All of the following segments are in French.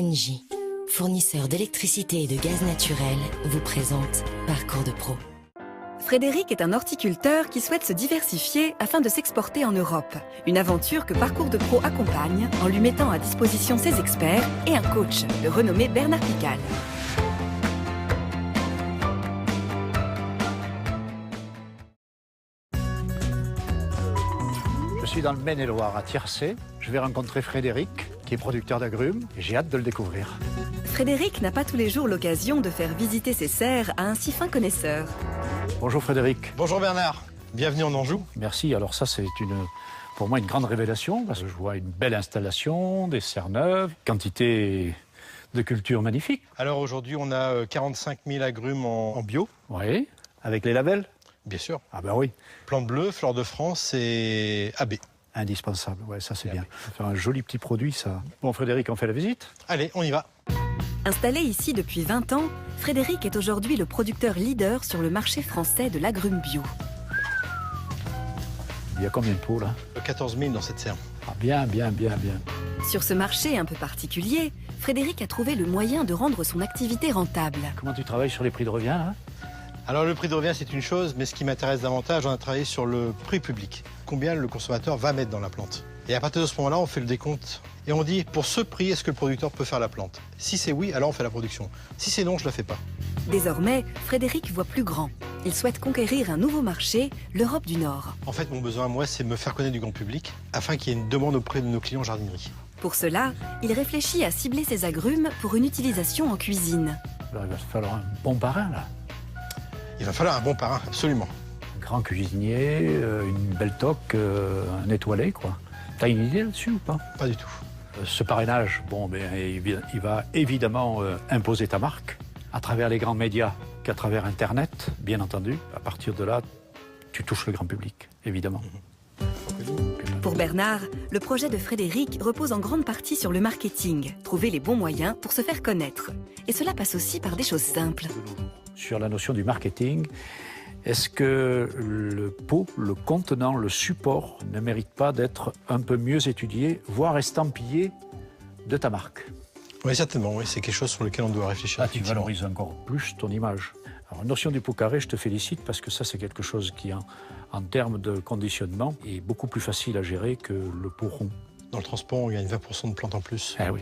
ENGIE, fournisseur d'électricité et de gaz naturel, vous présente Parcours de Pro. Frédéric est un horticulteur qui souhaite se diversifier afin de s'exporter en Europe. Une aventure que Parcours de Pro accompagne en lui mettant à disposition ses experts et un coach, le renommé Bernard Pical. Je suis dans le Maine-et-Loire, à Tiercé. Je vais rencontrer Frédéric, qui est producteur d'agrumes, et j'ai hâte de le découvrir. Frédéric n'a pas tous les jours l'occasion de faire visiter ses serres à un si fin connaisseur. Bonjour Frédéric. Bonjour Bernard, bienvenue en Anjou. Merci, alors ça c'est pour moi une grande révélation, parce que je vois une belle installation, des serres neuves, quantité de cultures magnifiques. Alors aujourd'hui on a 45 000 agrumes en bio. Oui, avec les labels. Bien sûr. Ah ben oui. Plante bleue, fleur de France et AB. Indispensable, ouais, ça c'est bien. Ça fait un joli petit produit ça. Bon Frédéric, on fait la visite? Allez, on y va. Installé ici depuis 20 ans, Frédéric est aujourd'hui le producteur leader sur le marché français de l'agrume bio. Il y a combien de pots là? 14 000 dans cette serre. Ah, bien. Sur ce marché un peu particulier, Frédéric a trouvé le moyen de rendre son activité rentable. Comment tu travailles sur les prix de revient là? Alors le prix de revient c'est une chose, mais ce qui m'intéresse davantage, on a travaillé sur le prix public. Combien le consommateur va mettre dans la plante. Et à partir de ce moment-là, on fait le décompte et on dit pour ce prix, est-ce que le producteur peut faire la plante? Si c'est oui, alors on fait la production. Si c'est non, je la fais pas. Désormais, Frédéric voit plus grand. Il souhaite conquérir un nouveau marché, l'Europe du Nord. En fait, mon besoin, moi, c'est me faire connaître du grand public afin qu'il y ait une demande auprès de nos clients en jardinerie. Pour cela, il réfléchit à cibler ses agrumes pour une utilisation en cuisine. Alors, il va falloir un bon parrain là. Il va falloir un bon parrain, absolument. Un grand cuisinier, une belle toque, un étoilé quoi. T'as une idée là-dessus ou pas? Pas du tout. Ce parrainage, bon, ben, il va évidemment imposer ta marque à travers les grands médias qu'à travers Internet, bien entendu. À partir de là, tu touches le grand public, évidemment. Pour Bernard, le projet de Frédéric repose en grande partie sur le marketing, trouver les bons moyens pour se faire connaître. Et cela passe aussi par des choses simples. Sur la notion du marketing, est-ce que le pot, le contenant, le support ne mérite pas d'être un peu mieux étudié, voire estampillé de ta marque? Oui, certainement, oui, c'est quelque chose sur lequel on doit réfléchir. Là, tu valorises encore plus ton image. Alors, la notion du pot carré, je te félicite parce que ça, c'est quelque chose qui, en termes de conditionnement, est beaucoup plus facile à gérer que le pot rond. Dans le transport, on gagne 20% de plantes en plus. Eh oui.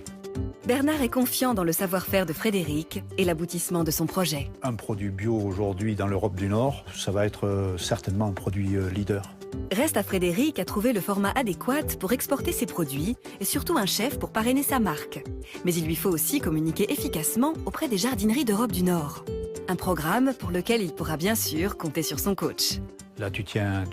Bernard est confiant dans le savoir-faire de Frédéric et l'aboutissement de son projet. Un produit bio aujourd'hui dans l'Europe du Nord, ça va être certainement un produit leader. Reste à Frédéric à trouver le format adéquat pour exporter ses produits et surtout un chef pour parrainer sa marque. Mais il lui faut aussi communiquer efficacement auprès des jardineries d'Europe du Nord. Un programme pour lequel il pourra bien sûr compter sur son coach. Là, tu tiens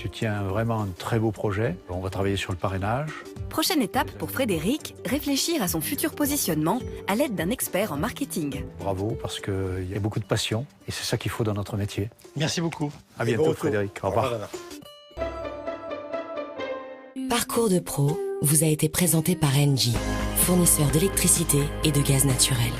vraiment un très beau projet. On va travailler sur le parrainage. Prochaine étape pour Frédéric, réfléchir à son futur positionnement à l'aide d'un expert en marketing. Bravo, parce qu'il y a beaucoup de passion et c'est ça qu'il faut dans notre métier. Merci beaucoup. À bientôt, Frédéric. Au revoir. Parcours de Pro vous a été présenté par ENGIE, fournisseur d'électricité et de gaz naturel.